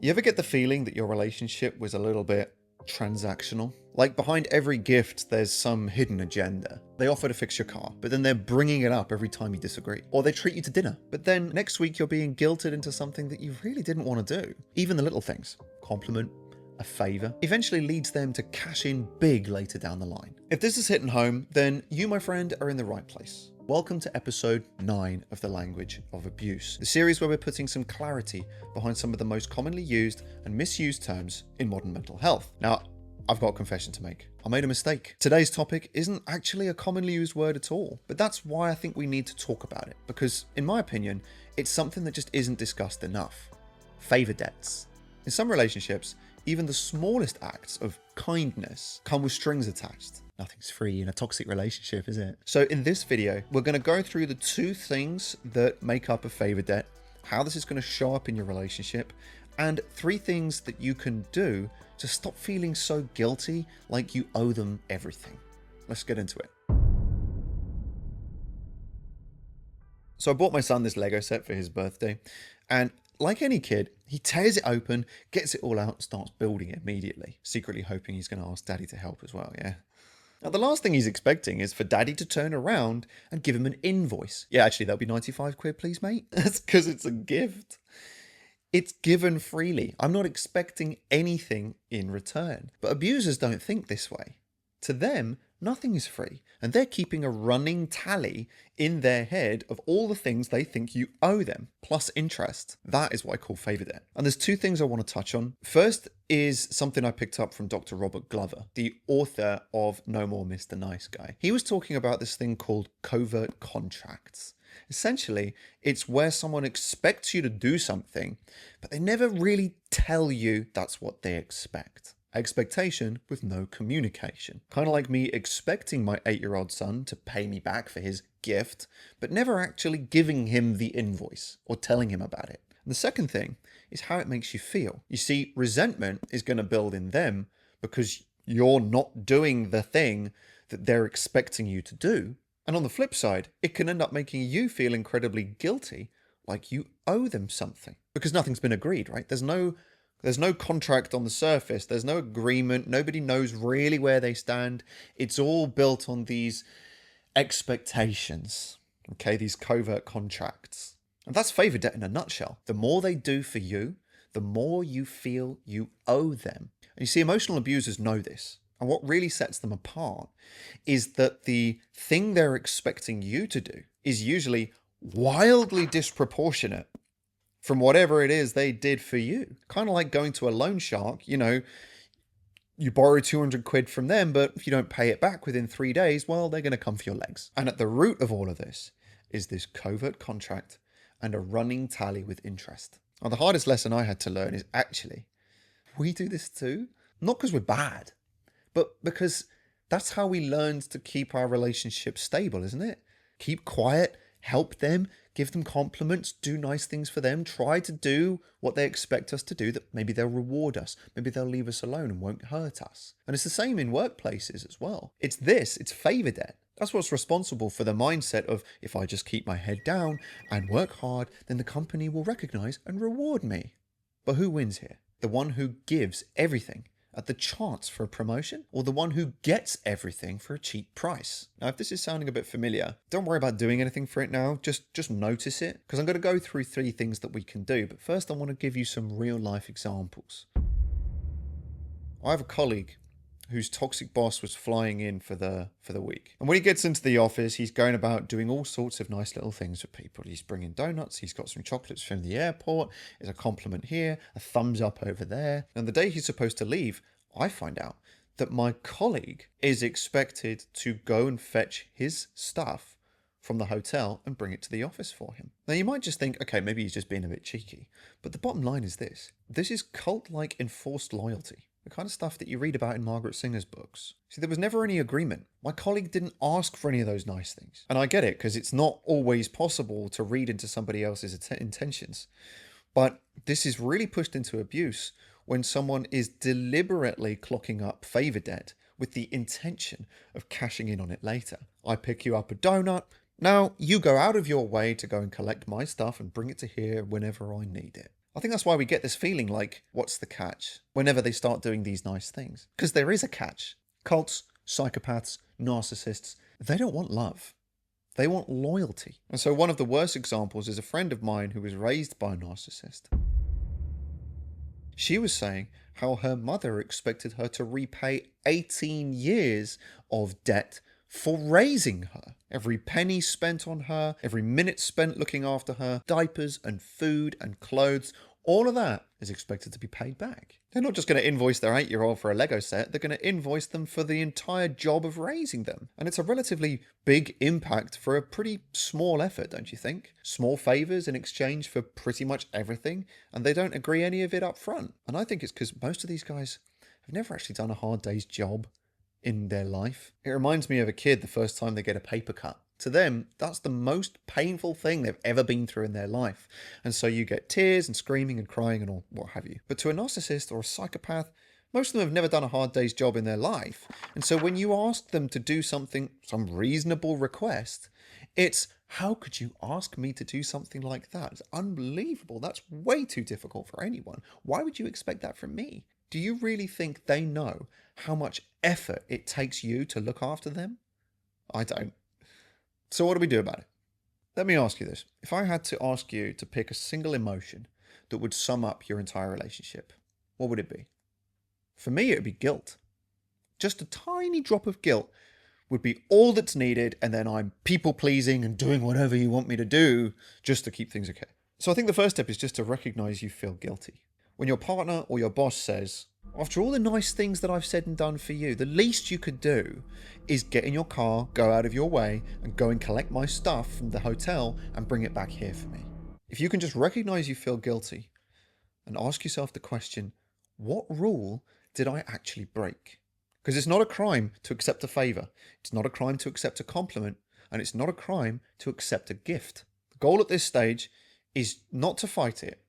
You ever get the feeling that your relationship was a little bit transactional? Like behind every gift, there's some hidden agenda. They offer to fix your car, but then they're bringing it up every time you disagree. Or they treat you to dinner, but then next week you're being guilted into something that you really didn't want to do. Even the little things, compliment, a favor, eventually leads them to cash in big later down the line. If this is hitting home, then you, my friend, are in the right place. Welcome to episode 9 of The Language of Abuse, the series where we're putting some clarity behind some of the most commonly used and misused terms in modern mental health. Now, I've got a confession to make. I made a mistake. Today's topic isn't actually a commonly used word at all, but that's why I think we need to talk about it, because in my opinion, it's something that just isn't discussed enough. Favor debts. In some relationships, even the smallest acts of kindness come with strings attached. Nothing's free in a toxic relationship, is it? So in this video, we're going to go through the 2 things that make up a favor debt, how this is going to show up in your relationship, and 3 things that you can do to stop feeling so guilty like you owe them everything. Let's get into it. So I bought my son this Lego set for his birthday, and like any kid, he tears it open, gets it all out, and starts building it immediately, secretly hoping he's going to ask Daddy to help as well, yeah? Now, the last thing he's expecting is for Daddy to turn around and give him an invoice. Yeah, actually, that'll be 95 quid, please, mate. That's because it's a gift. It's given freely. I'm not expecting anything in return. But abusers don't think this way. To them, nothing is free, and they're keeping a running tally in their head of all the things they think you owe them, plus interest. That is what I call favor debt. And there's 2 things I want to touch on. First is something I picked up from Dr. Robert Glover, the author of No More Mr. Nice Guy. He was talking about this thing called covert contracts. Essentially, it's where someone expects you to do something, but they never really tell you that's what they expect. Expectation with no communication. Kind of like me expecting my 8-year-old son to pay me back for his gift, but never actually giving him the invoice or telling him about it. And the second thing is how it makes you feel. You see, resentment is going to build in them because you're not doing the thing that they're expecting you to do. And on the flip side, it can end up making you feel incredibly guilty, like you owe them something. Because nothing's been agreed, right? There's no contract on the surface. There's no agreement. Nobody knows really where they stand. It's all built on these expectations, okay? These covert contracts. And that's favor debt in a nutshell. The more they do for you, the more you feel you owe them. And you see, emotional abusers know this. And what really sets them apart is that the thing they're expecting you to do is usually wildly disproportionate from whatever it is they did for you. Kind of like going to a loan shark, you borrow 200 quid from them, but if you don't pay it back within 3 days, well, they're going to come for your legs. And at the root of all of this is this covert contract and a running tally with interest. Now, the hardest lesson I had to learn is actually, we do this too. Not because we're bad, but because that's how we learned to keep our relationship stable, isn't it? Keep quiet, help them, give them compliments, do nice things for them, try to do what they expect us to do, that maybe they'll reward us, maybe they'll leave us alone and won't hurt us. And it's the same in workplaces as well. It's favor debt. That's what's responsible for the mindset of, if I just keep my head down and work hard, then the company will recognize and reward me. But who wins here? The one who gives everything at the chance for a promotion, or the one who gets everything for a cheap price? Now, if this is sounding a bit familiar, don't worry about doing anything for it now. Just notice it, because I'm going to go through 3 things that we can do. But first, I want to give you some real life examples. I have a colleague whose toxic boss was flying in for the week. And when he gets into the office, he's going about doing all sorts of nice little things for people. He's bringing donuts, he's got some chocolates from the airport, there's a compliment here, a thumbs up over there. And the day he's supposed to leave, I find out that my colleague is expected to go and fetch his stuff from the hotel and bring it to the office for him. Now, you might just think, okay, maybe he's just being a bit cheeky. But the bottom line is this. This is cult-like enforced loyalty. The kind of stuff that you read about in Margaret Singer's books. See, there was never any agreement. My colleague didn't ask for any of those nice things. And I get it, because it's not always possible to read into somebody else's intentions. But this is really pushed into abuse when someone is deliberately clocking up favor debt with the intention of cashing in on it later. I pick you up a donut. Now you go out of your way to go and collect my stuff and bring it to here whenever I need it. I think that's why we get this feeling like, what's the catch? Whenever they start doing these nice things. Because there is a catch. Cults, psychopaths, narcissists, they don't want love. They want loyalty. And so one of the worst examples is a friend of mine who was raised by a narcissist. She was saying how her mother expected her to repay 18 years of debt for raising her. Every penny spent on her, every minute spent looking after her, diapers and food and clothes, all of that is expected to be paid back. They're not just going to invoice their 8-year-old for a Lego set, they're going to invoice them for the entire job of raising them. And it's a relatively big impact for a pretty small effort, don't you think? Small favours in exchange for pretty much everything, and they don't agree any of it up front. And I think it's because most of these guys have never actually done a hard day's job in their life. It reminds me of a kid the first time they get a paper cut. To them, that's the most painful thing they've ever been through in their life. And so you get tears and screaming and crying and all what have you. But to a narcissist or a psychopath, most of them have never done a hard day's job in their life. And so when you ask them to do something, some reasonable request, it's, how could you ask me to do something like that? It's unbelievable. That's way too difficult for anyone. Why would you expect that from me? Do you really think they know how much effort it takes you to look after them? I don't. So what do we do about it? Let me ask you this. If I had to ask you to pick a single emotion that would sum up your entire relationship, what would it be? For me, it would be guilt. Just a tiny drop of guilt would be all that's needed, and then I'm people-pleasing and doing whatever you want me to do just to keep things okay. So I think the first step is just to recognize you feel guilty. When your partner or your boss says, after all the nice things that I've said and done for you, the least you could do is get in your car, go out of your way, and go and collect my stuff from the hotel and bring it back here for me. If you can just recognize you feel guilty and ask yourself the question, what rule did I actually break? Because it's not a crime to accept a favor. It's not a crime to accept a compliment. And it's not a crime to accept a gift. The goal at this stage is not to fight it.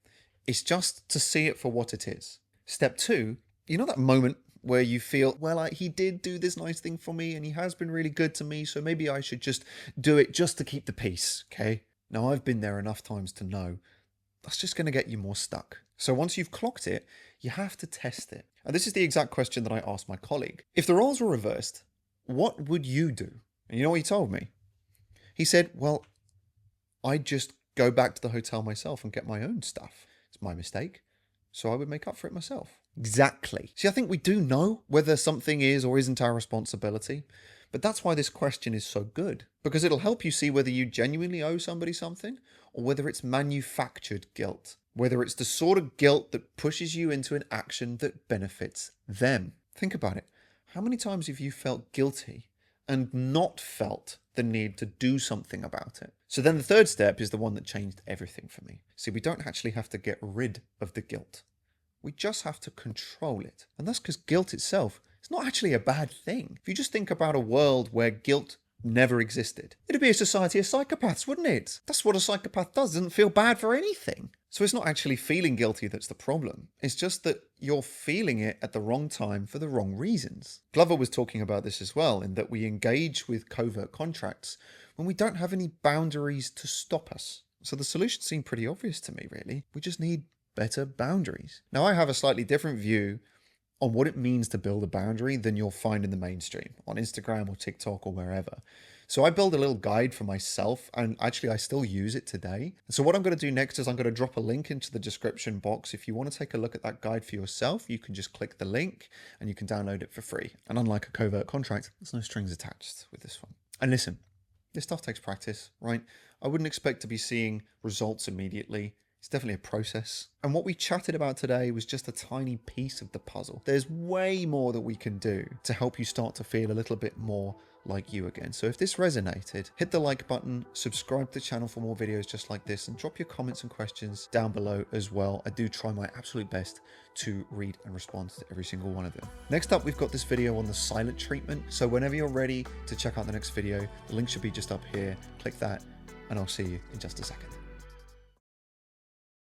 It's just to see it for what it is. Step 2, you know that moment where you feel, well, he did do this nice thing for me and he has been really good to me, so maybe I should just do it just to keep the peace, okay? Now, I've been there enough times to know that's just going to get you more stuck. So once you've clocked it, you have to test it. And this is the exact question that I asked my colleague. If the roles were reversed, what would you do? And you know what he told me? He said, well, I'd just go back to the hotel myself and get my own stuff. It's my mistake, so I would make up for it myself. Exactly. See, I think we do know whether something is or isn't our responsibility, but that's why this question is so good, because it'll help you see whether you genuinely owe somebody something or whether it's manufactured guilt, whether it's the sort of guilt that pushes you into an action that benefits them. Think about it. How many times have you felt guilty and not felt the need to do something about it? So then the third step is the one that changed everything for me. See, we don't actually have to get rid of the guilt. We just have to control it. And that's because guilt itself is not actually a bad thing. If you just think about a world where guilt never existed, it'd be a society of psychopaths, wouldn't it? That's what a psychopath does, doesn't feel bad for anything. So it's not actually feeling guilty that's the problem. It's just that you're feeling it at the wrong time for the wrong reasons. Glover was talking about this as well, in that we engage with covert contracts when we don't have any boundaries to stop us. So the solution seemed pretty obvious to me, really. We just need better boundaries. Now, I have a slightly different view on what it means to build a boundary than you'll find in the mainstream, on Instagram or TikTok or wherever. So I built a little guide for myself, and actually I still use it today. So what I'm going to do next is I'm going to drop a link into the description box. If you want to take a look at that guide for yourself, you can just click the link and you can download it for free. And unlike a covert contract, there's no strings attached with this one. And listen, this stuff takes practice, right? I wouldn't expect to be seeing results immediately. It's definitely a process. And what we chatted about today was just a tiny piece of the puzzle. There's way more that we can do to help you start to feel a little bit more like you again. So if this resonated, hit the like button, subscribe to the channel for more videos just like this, and drop your comments and questions down below as well. I do try my absolute best to read and respond to every single one of them. Next up, we've got this video on the silent treatment. So whenever you're ready to check out the next video, the link should be just up here. Click that, and I'll see you in just a second.